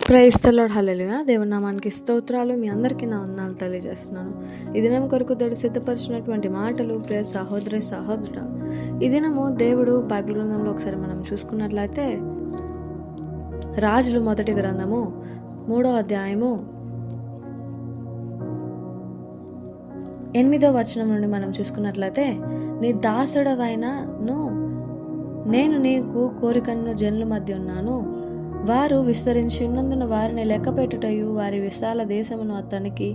Praise the lord. హల్లెలూయా. దేవుని నామానికి స్తోత్రాలు. మీ అందరికీ నా వందనాలు తెలియజేస్తున్నాను. ఈ దినం కొరకు దేవుడు సిద్ధపరిచినటువంటి మాటలు ప్రియ సహోదరి సహోదరుడా, ఈ దినము దేవుడు బైబిల్ గ్రంథంలో ఒకసారి మనం చూసుకున్నట్లయితే రాజులు మొదటి గ్రంథము 3వ అధ్యాయము 8వ వచనం నుండి మనం చూసుకున్నట్లయితే, నీ దాసుడవైనను నేను నీకు కోరికను జనుల మధ్య ఉన్నాను, వారు విస్తరించి ఉన్నందున వారిని లెక్కపెట్టుటయు వారి విశాల దేశమును అతనికి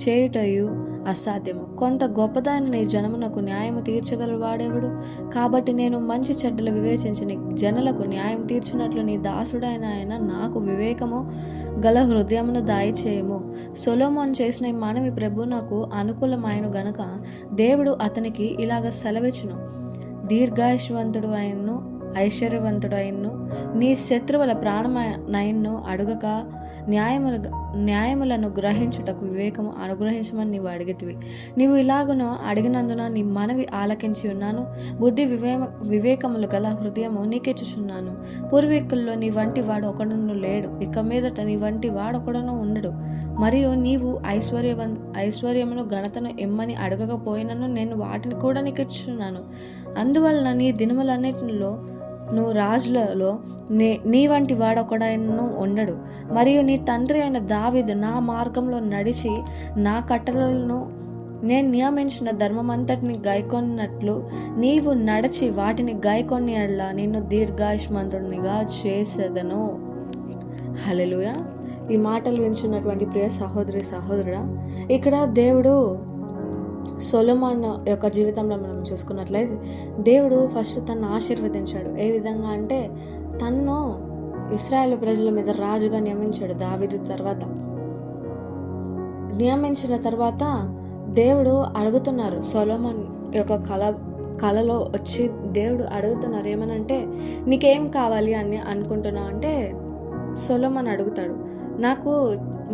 చేయుటయు అసాధ్యము. కొంత గొప్పదాని నీ జనమునకు న్యాయము తీర్చగల వాడెవడు? కాబట్టి నేను మంచి చెడ్డలు వివేచించి నీ జనులకు న్యాయం తీర్చినట్లు నీ దాసుడైన ఆయన నాకు వివేకము గల హృదయమును దయచేయము. సొలొమోను చేసిన ఈ మనవి ప్రభు నాకు అనుకూలమైన గనుక దేవుడు అతనికి ఇలాగ సెలవిచ్చును, దీర్ఘాయుష్వంతుడు ఆయన్ను ఐశ్వర్యవంతుడు అయిన్ను నీ శత్రువుల ప్రాణమైన్ను అడుగక న్యాయములను గ్రహించుటకు వివేకము అనుగ్రహించమని నీవు అడిగితివి. నీవు ఇలాగును అడిగినందున నీ మనవి ఆలకించి ఉన్నాను. బుద్ధి వివేకములు గల హృదయము నీకిచ్చుచున్నాను. పూర్వీకుల్లో నీ వంటి వాడు ఒకడును లేడు, ఇక మీదట నీ వంటి వాడొకడును ఉండడు. మరియు నీవు ఐశ్వర్యమును ఘనతను ఇమ్మని అడగకపోయినను నేను వాటిని కూడా నీకు ఇచ్చుచున్నాను. అందువలన నీ దినములన్నిటిలో నువ్వు రాజులలో నీ వంటి వాడొకడైనను ఉండడు. మరియు నీ తండ్రి అయిన దావీదు నా మార్గంలో నడిచి నా కట్టడలను నేను నియమించిన ధర్మమంతటిని గైకొన్నట్లు నీవు నడిచి వాటిని గైకొని ఎడల నిన్ను దీర్ఘాయుష్మంతునిగా చేసేదను. హల్లెలూయా. ఈ మాటలు వింటున్నటువంటి ప్రియ సహోదరి సహోదరుడా, ఇక్కడ దేవుడు సొలొమోను యొక్క జీవితంలో మనం చూసుకున్నట్లయితే దేవుడు ఫస్ట్ తను ఆశీర్వదించాడు. ఏ విధంగా అంటే తన్ను ఇశ్రాయేలు ప్రజల మీద రాజుగా నియమించాడు. దావీదు తర్వాత నియమించిన తర్వాత దేవుడు అడుగుతున్నారు, సొలొమోను యొక్క కలలో వచ్చి దేవుడు అడుగుతున్నారు ఏమనంటే, నీకేం కావాలి అని అనుకుంటున్నావు అంటే సొలొమోను అడుగుతాడు, నాకు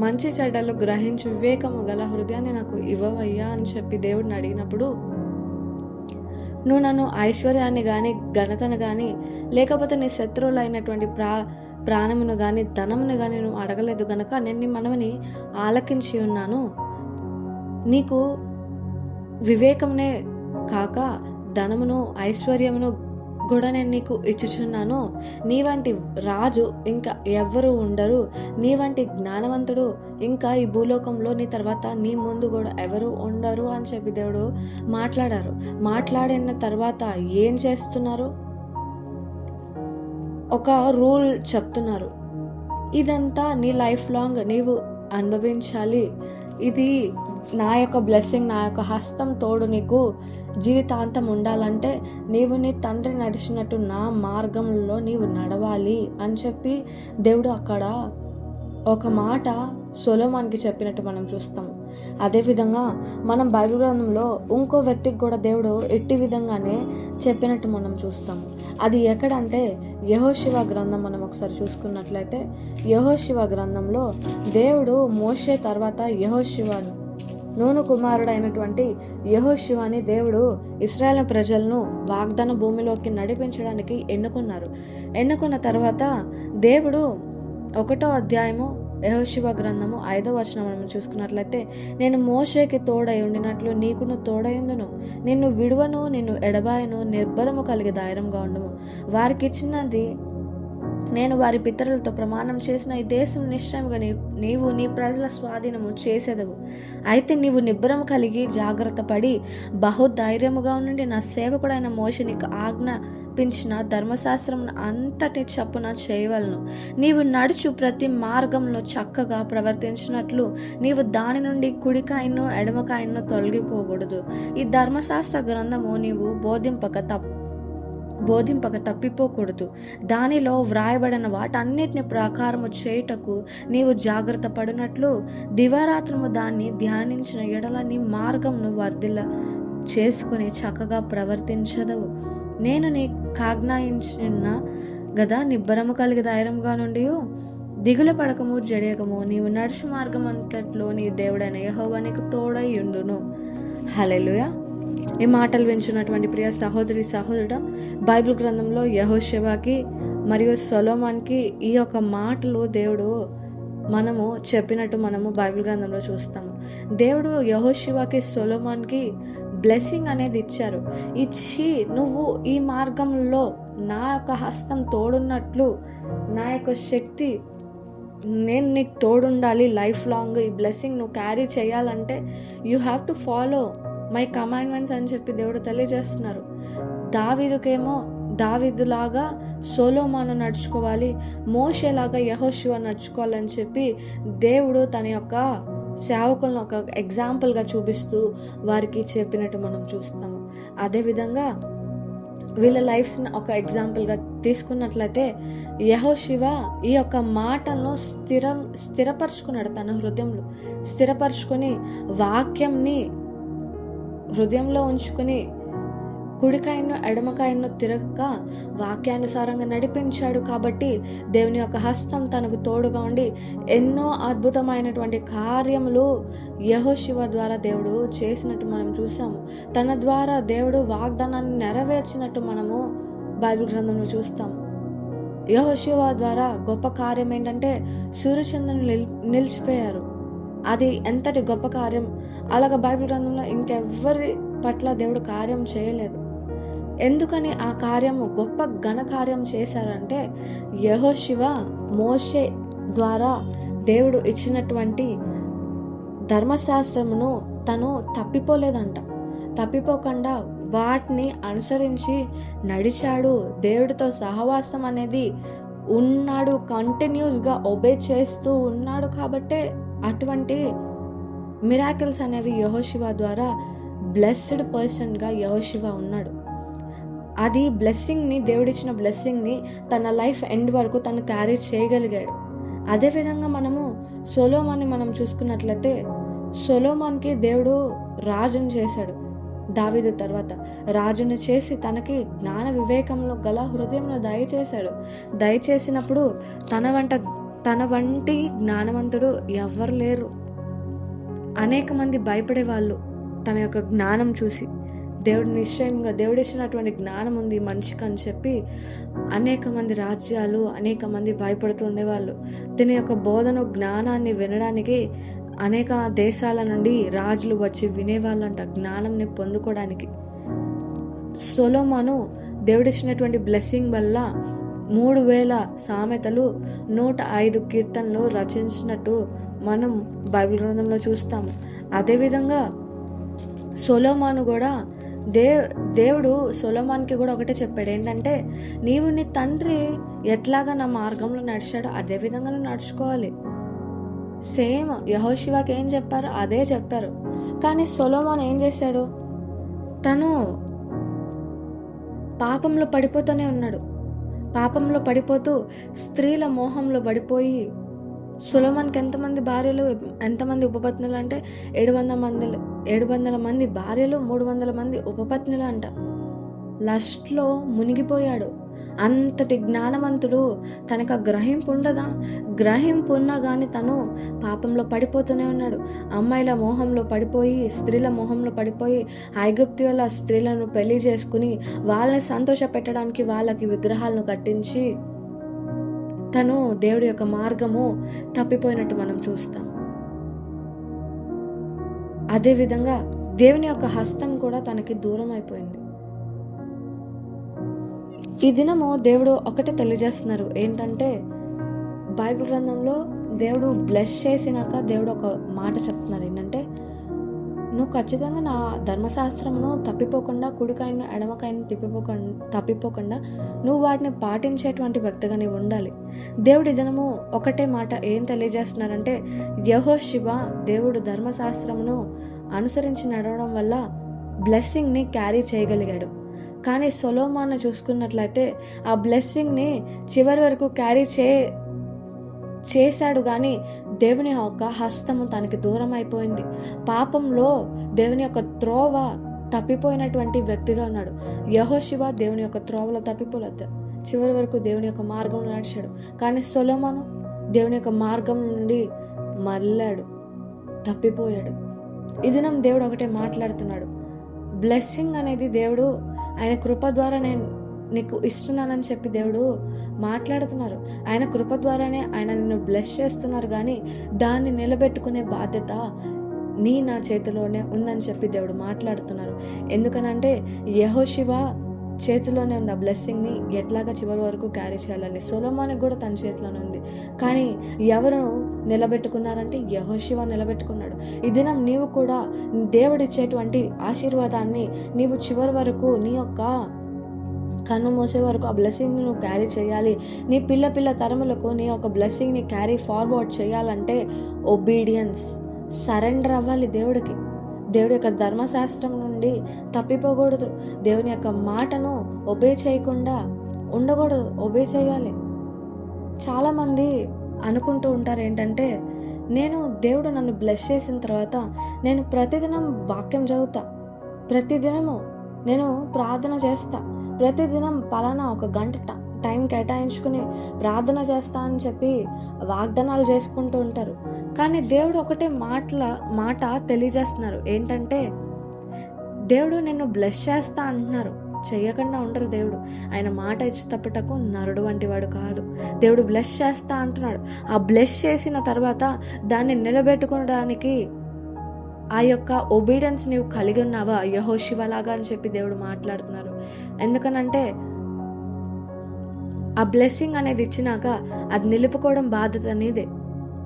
మంచి చెడ్డలు గ్రహించు వివేకము గల హృదయాన్ని నాకు ఇవ్వవయ్యా అని చెప్పి దేవుడిని అడిగినప్పుడు, నువ్వు నన్ను ఐశ్వర్యాన్ని కానీ ఘనతను కానీ లేకపోతే నీ శత్రువులు అయినటువంటి ప్రాణమును కానీ ధనమును కానీ నువ్వు అడగలేదు గనక నేను నీ మనవిని ఆలకించి ఉన్నాను. నీకు వివేకమునే కాక ధనమును ఐశ్వర్యమును కూడా నేను నీకు ఇచ్చుచున్నాను. నీ వంటి రాజు ఇంకా ఎవ్వరు ఉండరు, నీ వంటి జ్ఞానవంతుడు ఇంకా ఈ భూలోకంలో నీ తర్వాత నీ ముందు కూడా ఎవరు ఉండరు అని చెప్పి దేవుడు మాట్లాడారు. మాట్లాడిన తర్వాత ఏం చేస్తున్నారు? ఒక రూల్ చెప్తున్నారు, ఇదంతా నీ లైఫ్ లాంగ్ నీవు అనుభవించాలి, ఇది నా యొక్క బ్లెస్సింగ్, నా యొక్క హస్తం తోడు నీకు జీవితాంతం ఉండాలంటే నీవు నీ తండ్రి నడిచినట్టు నా మార్గంలో నీవు నడవాలి అని చెప్పి దేవుడు అక్కడ ఒక మాట సొలొమోనుకి చెప్పినట్టు మనం చూస్తాం. అదేవిధంగా మనం బైబిల్ గ్రంథంలో ఇంకో వ్యక్తికి కూడా దేవుడు ఎట్టి విధంగానే చెప్పినట్టు మనం చూస్తాం. అది ఎక్కడంటే యెహోషువ గ్రంథం మనం ఒకసారి చూసుకున్నట్లయితే యెహోషువ గ్రంథంలో దేవుడు మోషే తర్వాత యెహోషువను నూను కుమారుడైనటువంటి యెహోషువని దేవుడు ఇశ్రాయేలు ప్రజలను వాగ్దాన భూమిలోకి నడిపించడానికి ఎన్నుకున్న తర్వాత దేవుడు 1వ అధ్యాయము యెహోషువ గ్రంథము 5వ వచనం మనం చూసుకున్నట్లయితే, నేను మోషేకి తోడై ఉండినట్లు నీకును తోడైందును, నిన్ను విడువను, నిన్ను ఎడబాయను, నిర్భరము కలిగి ధైర్యంగా ఉండుము. వారికి ఇచ్చినది నేను వారి పితరులతో ప్రమాణం చేసిన ఈ దేశం నిశ్చయముగా నీవు నీ ప్రజల స్వాధీనము చేసేదవు. అయితే నీవు నిబ్బరం కలిగి జాగ్రత్త పడి బహుధైర్యముగా ఉండి నా సేవకుడైన మోషే నీకు ఆజ్ఞాపించిన ధర్మశాస్త్రం అంతటి చప్పున చేయవలను. నీవు నడుచు ప్రతి మార్గంలో చక్కగా ప్రవర్తించినట్లు నీవు దాని నుండి కుడికాయను ఎడమకాయను తొలగిపోకూడదు. ఈ ధర్మశాస్త్ర గ్రంథము నీవు బోధింపక తప్పిపోకూడదు. దానిలో వ్రాయబడిన వాటన్నిటిని ప్రకారము చేయుటకు నీవు జాగ్రత్త పడినట్లు దివారాత్రము దాన్ని ధ్యానించిన ఎడల నీ మార్గంను వర్ధిల్ల చేసుకుని చక్కగా ప్రవర్తించదవు. నేను నీకాజ్ఞాయించిన గదా, నిబ్బరము కలిగి ధైర్యంగా నుండి దిగులు పడకము జడియకము, నీవు నడుచు మార్గం అంతట్లో నీ దేవుడైన యెహోవా నీకు తోడై ఉండును. హల్లెలూయా. ఈ మాటలు వింటున్నటువంటి ప్రియ సహోదరి సహోదరుడా, బైబిల్ గ్రంథంలో యెహోషువకి మరియు సొలొమోనుకి ఈ యొక్క మాటలు దేవుడు మనము చెప్పినట్టు మనము బైబిల్ గ్రంథంలో చూస్తాము. దేవుడు యెహోషువకి సొలొమోన్కి బ్లెస్సింగ్ అనేది ఇచ్చారు. ఇచ్చి నువ్వు ఈ మార్గంలో నా యొక్క హస్తం తోడున్నట్లు, నా యొక్క శక్తి నేను నీకు తోడుండాలి, లైఫ్ లాంగ్ ఈ బ్లెస్సింగ్ నువ్వు క్యారీ చేయాలంటే you have to follow my commandments అని చెప్పి దేవుడు తెలియజేస్తున్నారు. దావీదులాగా సొలొమోను నడుచుకోవాలి, మోషేలాగా యెహోషువ నడుచుకోవాలని చెప్పి దేవుడు తన యొక్క సేవకులను ఒక ఎగ్జాంపుల్గా చూపిస్తూ వారికి చెప్పినట్టు మనం చూస్తాము. అదేవిధంగా వీళ్ళ లైఫ్స్ని ఒక ఎగ్జాంపుల్గా తీసుకున్నట్లయితే యెహోషువ ఈ యొక్క మాటలను స్థిరపరుచుకున్నాడు. తన హృదయంలో స్థిరపరుచుకొని వాక్యంని హృదయంలో ఉంచుకొని కుడికాయను ఎడమకాయను తిరగక వాక్యానుసారంగా నడిపించాడు. కాబట్టి దేవుని యొక్క హస్తం తనకు తోడుగా ఉండి ఎన్నో అద్భుతమైనటువంటి కార్యములు యెహోషువ ద్వారా దేవుడు చేసినట్టు మనం చూసాము. తన ద్వారా దేవుడు వాగ్దానాన్ని నెరవేర్చినట్టు మనము బైబిల్ గ్రంథంలో చూస్తాము. యెహోషువ ద్వారా గొప్ప కార్యం ఏంటంటే సూర్యచంద్రులు నిలిచిపోయారు. అది ఎంతటి గొప్ప కార్యం! అలాగ బైబిల్ గ్రంథంలో ఇంకెవ్వరి పట్ల దేవుడు కార్యం చేయలేదు. ఎందుకని ఆ కార్యము గొప్ప ఘన కార్యం చేశారంటే యెహోషువ మోషే ద్వారా దేవుడు ఇచ్చినటువంటి ధర్మశాస్త్రమును తను తప్పిపోకుండా వాటిని అనుసరించి నడిచాడు. దేవుడితో సహవాసం అనేది ఉన్నాడు, కంటిన్యూస్గా ఒబే చేస్తూ ఉన్నాడు. కాబట్టే అటువంటి మిరాకిల్స్ అనేవి యెహోషువ ద్వారా బ్లెస్డ్ పర్సన్గా యెహోషువ ఉన్నాడు. అది బ్లెస్సింగ్ని, దేవుడిచ్చిన బ్లెస్సింగ్ని తన లైఫ్ ఎండ్ వరకు తను క్యారీ చేయగలిగాడు. అదేవిధంగా మనము సొలొమోన్ని మనం చూసుకున్నట్లయితే సొలొమోన్కి దేవుడు రాజును చేశాడు. దావీదు తర్వాత రాజును చేసి తనకి జ్ఞాన వివేకంలో గల హృదయంలో దయచేసినప్పుడు తన వంటి జ్ఞానవంతుడు ఎవ్వరు లేరు. అనేక మంది భయపడేవాళ్ళు తన యొక్క జ్ఞానం చూసి. నిశ్చయంగా దేవుడిచ్చినటువంటి జ్ఞానం ఉంది మనిషికి అని చెప్పి అనేక మంది రాజ్యాలు, అనేక మంది భయపడుతూ ఉండేవాళ్ళు. దీని యొక్క బోధన జ్ఞానాన్ని వినడానికి అనేక దేశాల నుండి రాజులు వచ్చి వినేవాళ్ళంట జ్ఞానంని పొందుకోవడానికి. సొలొమోను దేవుడిచ్చినటువంటి బ్లెస్సింగ్ వల్ల 3000 సామెతలు, 105 కీర్తనలు రచించినట్టు మనం బైబిల్ గ్రంథంలో చూస్తాము. అదేవిధంగా సొలొమోను కూడా దేవుడు సొలొమోన్కి కూడా ఒకటే చెప్పాడు, ఏంటంటే నీవు నీ తండ్రి ఎట్లాగా నా మార్గంలో నడిచాడో అదే విధంగా నువ్వు నడుచుకోవాలి. సేమ్ యెహోషువకి ఏం చెప్పారో అదే చెప్పారు. కానీ సొలొమోన్ ఏం చేశాడు? తను పాపంలో పడిపోతూనే ఉన్నాడు. పాపంలో పడిపోతూ స్త్రీల మోహంలో పడిపోయి సొలొమోన్కి ఎంతమంది భార్యలు, ఎంతమంది ఉపపత్నులు అంటే 700 మంది భార్యలు, 300 మంది ఉపపత్నులు అంట. లస్ట్లో మునిగిపోయాడు. అంతటి జ్ఞానవంతుడు. తనకు గ్రహింపు ఉండదా? గ్రహింపు ఉన్నా కానీ తను పాపంలో పడిపోతూనే ఉన్నాడు. అమ్మాయిల మోహంలో పడిపోయి, స్త్రీల మోహంలో పడిపోయి ఐగుప్తీయుల స్త్రీలను పెళ్లి చేసుకుని వాళ్ళని సంతోష పెట్టడానికి వాళ్ళకి విగ్రహాలను కట్టించి తను దేవుడి యొక్క మార్గము తప్పిపోయినట్టు మనం చూస్తాం. అదేవిధంగా దేవుని యొక్క హస్తం కూడా తనకి దూరం అయిపోయింది. ఈ దినము దేవుడు ఒకటే తెలియజేస్తున్నారు, ఏంటంటే బైబిల్ గ్రంథంలో దేవుడు బ్లెస్ చేసినాక దేవుడు ఒక మాట చెప్తున్నారు, ఏంటంటే నువ్వు ఖచ్చితంగా నా ధర్మశాస్త్రమును తప్పిపోకుండా, కుడికాయను ఎడమకాయను తప్పిపోకుండా నువ్వు వాటిని పాటించేటువంటి వ్యక్తిగా నీవు ఉండాలి. దేవుడి దినము ఒకటే మాట ఏం తెలియజేస్తున్నారంటే యెహోషువ దేవుడు ధర్మశాస్త్రమును అనుసరించి నడవడం వల్ల బ్లెస్సింగ్ని క్యారీ చేయగలిగాడు. కానీ సొలొమోను చూసుకున్నట్లయితే ఆ బ్లెస్సింగ్ని చివరి వరకు క్యారీ చేశాడు, కానీ దేవుని యొక్క హస్తము తనకి దూరం అయిపోయింది. పాపంలో దేవుని యొక్క త్రోవ తప్పిపోయినటువంటి వ్యక్తిగా ఉన్నాడు. యెహోషువ దేవుని యొక్క త్రోవలో తప్పిపోలేదు, చివరి వరకు దేవుని యొక్క మార్గంలో నడిచాడు. కానీ సొలొమోను దేవుని యొక్క మార్గం నుండి మళ్ళాడు, తప్పిపోయాడు. ఈ దినం దేవుడు ఒకటే మాట్లాడుతున్నాడు, బ్లెస్సింగ్ అనేది దేవుడు ఆయన కృప ద్వారా నీకు ఇస్తున్నానని చెప్పి దేవుడు మాట్లాడుతున్నారు. ఆయన కృప ద్వారానే ఆయన నిన్ను బ్లెస్ చేస్తున్నారు, కానీ దాన్ని నిలబెట్టుకునే బాధ్యత నా చేతిలోనే ఉందని చెప్పి దేవుడు మాట్లాడుతున్నారు. ఎందుకనంటే యెహోషువ చేతిలోనే ఉంది ఆ బ్లెస్సింగ్ని ఎట్లాగా చివరి వరకు క్యారీ చేయాలని. సొలొమోనికి కూడా తన చేతిలోనే ఉంది, కానీ ఎవరు నిలబెట్టుకున్నారంటే యెహోషువ నిలబెట్టుకున్నాడు. ఈ దినం నీవు కూడా దేవుడిచ్చేటువంటి ఆశీర్వాదాన్ని నీవు చివరి వరకు నీ యొక్క కన్ను మూసే వరకు ఆ బ్లెస్సింగ్ని నువ్వు క్యారీ చేయాలి. నీ పిల్ల తరములకు నీ యొక్క బ్లెస్సింగ్ని క్యారీ ఫార్వర్డ్ చేయాలంటే ఒబీడియన్స్, సరెండర్ అవ్వాలి దేవుడికి. దేవుడి యొక్క ధర్మశాస్త్రం నుండి తప్పిపోకూడదు. దేవుని యొక్క మాటను ఒబే చేయకుండా ఉండకూడదు, ఒబే చేయాలి. చాలామంది అనుకుంటూ ఉంటారు ఏంటంటే, నేను దేవుడు నన్ను బ్లెస్ చేసిన తర్వాత నేను ప్రతిదినం వాక్యం చదువుతా, ప్రతిదినము నేను ప్రార్థన చేస్తా, ప్రతిదినం పలానా ఒక గంట టైం కేటాయించుకుని ప్రార్థన చేస్తా అని చెప్పి వాగ్దానాలు చేసుకుంటూ ఉంటారు. కానీ దేవుడు ఒకటే మాట తెలియజేస్తున్నారు ఏంటంటే, దేవుడు నిన్ను బ్లెస్ చేస్తా అంటున్నారు, చెయ్యకుండా ఉండరు. దేవుడు ఆయన మాట ఇచ్చి తప్పుటకు నరుడు వంటి వాడు కాదు. దేవుడు బ్లెస్ చేస్తా అంటున్నాడు. ఆ బ్లెస్ చేసిన తర్వాత దాన్ని నిలబెట్టుకోవడానికి ఆ యొక్క ఒబీడియన్స్ నీవు కలిగి ఉన్నావా యెహోషువ లాగా అని చెప్పి దేవుడు మాట్లాడుతున్నారు. ఎందుకనంటే ఆ బ్లెస్సింగ్ అనేది ఇచ్చినాక అది నిలుపుకోవడం బాధ్యత అనేదే.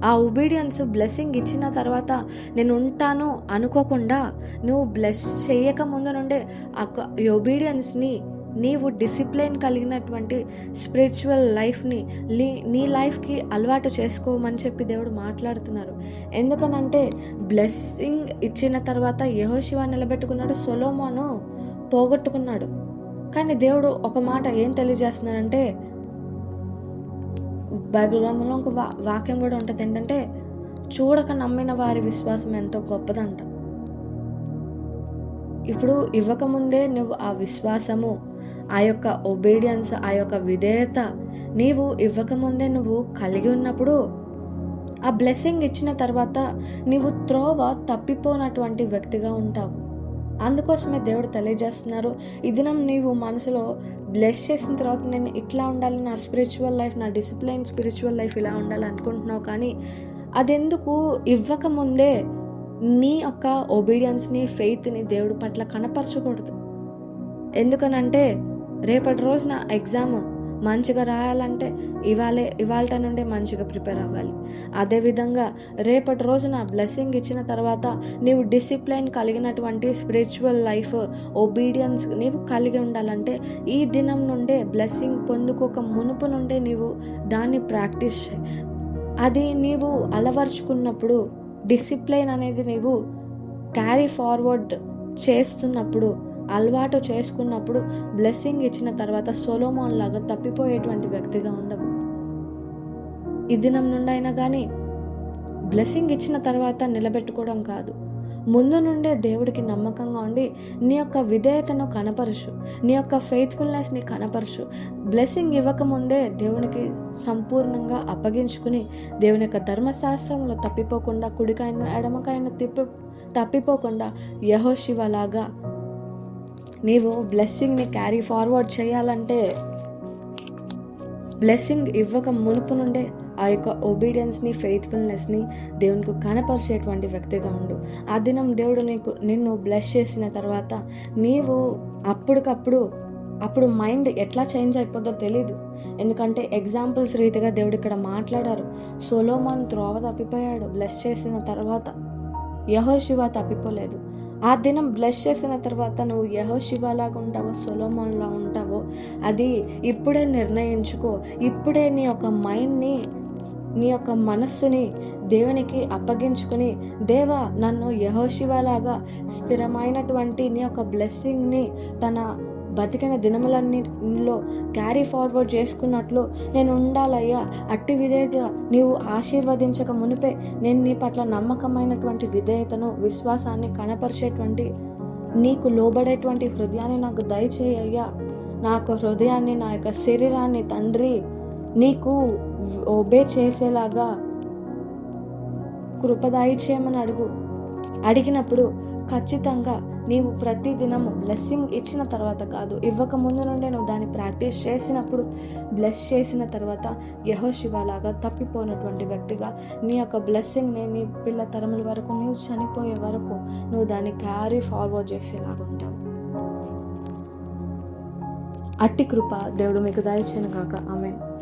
ఆ ఒబీడియన్స్ బ్లెస్సింగ్ ఇచ్చిన తర్వాత నేను ఉంటాను అనుకోకుండా నువ్వు బ్లెస్ చేయక ముందు నుండే ఆ ఒబీడియన్స్ని నీవు డిసిప్లిన్ కలిగినటువంటి స్పిరిచువల్ లైఫ్ని నీ లైఫ్కి అలవాటు చేసుకోమని చెప్పి దేవుడు మాట్లాడుతున్నారు. ఎందుకనంటే బ్లెస్సింగ్ ఇచ్చిన తర్వాత యెహోషువ నిలబెట్టుకున్నాడు, సొలొమోను పోగొట్టుకున్నాడు. కానీ దేవుడు ఒక మాట ఏం తెలియజేస్తున్నాడంటే, బైబిల్ గ్రంథంలో ఒక వాక్యం కూడా ఉంటుంది ఏంటంటే, చూడక నమ్మిన వారి విశ్వాసం ఎంతో గొప్పదంట. ఇప్పుడు ఇవ్వకముందే నువ్వు ఆ విశ్వాసము, ఆ యొక్క ఒబీడియన్స్, ఆ యొక్క విధేయత నీవు ఇవ్వకముందే నువ్వు కలిగి ఉన్నప్పుడు ఆ బ్లెస్సింగ్ ఇచ్చిన తర్వాత నీవు త్రోవ తప్పిపోనటువంటి వ్యక్తిగా ఉంటావు. అందుకోసమే దేవుడు తెలియజేస్తున్నారు, ఈ దినం నీవు మనసులో బ్లెస్ చేసిన తర్వాత నేను ఇట్లా ఉండాలి, నా స్పిరిచువల్ లైఫ్, నా డిసిప్లైన్ స్పిరిచువల్ లైఫ్ ఇలా ఉండాలి అనుకుంటున్నావు, కానీ అదెందుకు ఇవ్వకముందే నీ యొక్క ఒబీడియన్స్ని, ఫెయిత్ని దేవుడి పట్ల కనపరచకూడదు. ఎందుకనంటే రేపటి రోజున ఎగ్జామ్ మంచిగా రాయాలంటే ఇవాళ నుండే మంచిగా ప్రిపేర్ అవ్వాలి. అదేవిధంగా రేపటి రోజున బ్లెస్సింగ్ ఇచ్చిన తర్వాత నీవు డిసిప్లైన్ కలిగినటువంటి స్పిరిచువల్ లైఫ్, ఒబీడియన్స్ నీవు కలిగి ఉండాలంటే ఈ దినం నుండే బ్లెస్సింగ్ పొందుకోక మునుపు నుండే నీవు దాన్ని ప్రాక్టీస్ చేయి. అది నీవు అలవర్చుకున్నప్పుడు, డిసిప్లైన్ అనేది నీవు క్యారీ ఫార్వర్డ్ చేస్తున్నప్పుడు, అలవాటు చేసుకున్నప్పుడు బ్లెస్సింగ్ ఇచ్చిన తర్వాత సొలొమోన్ లాగా తప్పిపోయేటువంటి వ్యక్తిగా ఉండవు. ఈ దినం నుండి అయినా కానీ బ్లెస్సింగ్ ఇచ్చిన తర్వాత నిలబెట్టుకోవడం కాదు, ముందు నుండే దేవుడికి నమ్మకంగా ఉండి నీ యొక్క విధేయతను కనపరచు, నీ యొక్క ఫెయిత్ఫుల్నెస్ని కనపరచు. బ్లెస్సింగ్ ఇవ్వకముందే దేవునికి సంపూర్ణంగా అప్పగించుకుని దేవుని యొక్క ధర్మశాస్త్రంలో తప్పిపోకుండా, కుడికాయను ఎడమకాయను తప్పిపోకుండా యెహోషువ లాగా నీవు బ్లెస్సింగ్ని క్యారీ ఫార్వర్డ్ చేయాలంటే బ్లెస్సింగ్ ఇవ్వక మునుపు నుండే ఆ యొక్క ఒబీడియన్స్ని, ఫెయిత్ఫుల్నెస్ని దేవునికి కనపరిచేటువంటి వ్యక్తిగా ఉండు. ఆ దినం దేవుడు నిన్ను బ్లెస్ చేసిన తర్వాత నీవు అప్పుడు మైండ్ ఎట్లా చేంజ్ అయిపోద్దో తెలీదు. ఎందుకంటే ఎగ్జాంపుల్స్ రీతిగా దేవుడు ఇక్కడ మాట్లాడారు. సొలొమోన్ త్రోవ తప్పిపోయాడు బ్లెస్ చేసిన తర్వాత, యెహోషువ తప్పిపోలేదు. ఆ దినం బ్లెస్ చేసిన తర్వాత నువ్వు యెహోషువ లాగా ఉంటావో, సొలొమోన్లా ఉంటావో అది ఇప్పుడే నిర్ణయించుకో. ఇప్పుడే నీ యొక్క మైండ్ని, నీ యొక్క మనస్సుని దేవునికి అప్పగించుకుని, దేవా నన్ను యెహోషువ లాగా స్థిరమైనటువంటి నీ యొక్క బ్లెస్సింగ్ని తన బతికిన దినములన్నిలో క్యారీ ఫార్వర్డ్ చేసుకున్నట్లు నేను ఉండాలయ్యా. అట్టి విధేయత నీవు ఆశీర్వదించక మునిపే నేను నీ పట్ల నమ్మకమైనటువంటి విధేయతను, విశ్వాసాన్ని కనపరిచేటువంటి, నీకు లోబడేటువంటి హృదయాన్ని నాకు దయచేయ్యా. నా యొక్క హృదయాన్ని, నా యొక్క శరీరాన్ని తండ్రి నీకు ఒబే చేసేలాగా కృప దయచేయమని అడిగినప్పుడు ఖచ్చితంగా నీవు ప్రతి దినము బ్లెస్సింగ్ ఇచ్చిన తర్వాత కాదు, ఇవ్వక ముందు నుండే నువ్వు దాన్ని ప్రాక్టీస్ చేసినప్పుడు, బ్లెస్ చేసిన తర్వాత యెహోషువ లాగా తప్పిపోయినటువంటి వ్యక్తిగా నీ యొక్క బ్లెస్సింగ్ని నీ పిల్ల తరముల వరకు, నీవు చనిపోయే వరకు నువ్వు దాన్ని క్యారీ ఫార్వర్డ్ చేసేలాగా ఉంటావు. అట్టి కృప దేవుడు మీకు దయచేయను గాక. ఆమేన్.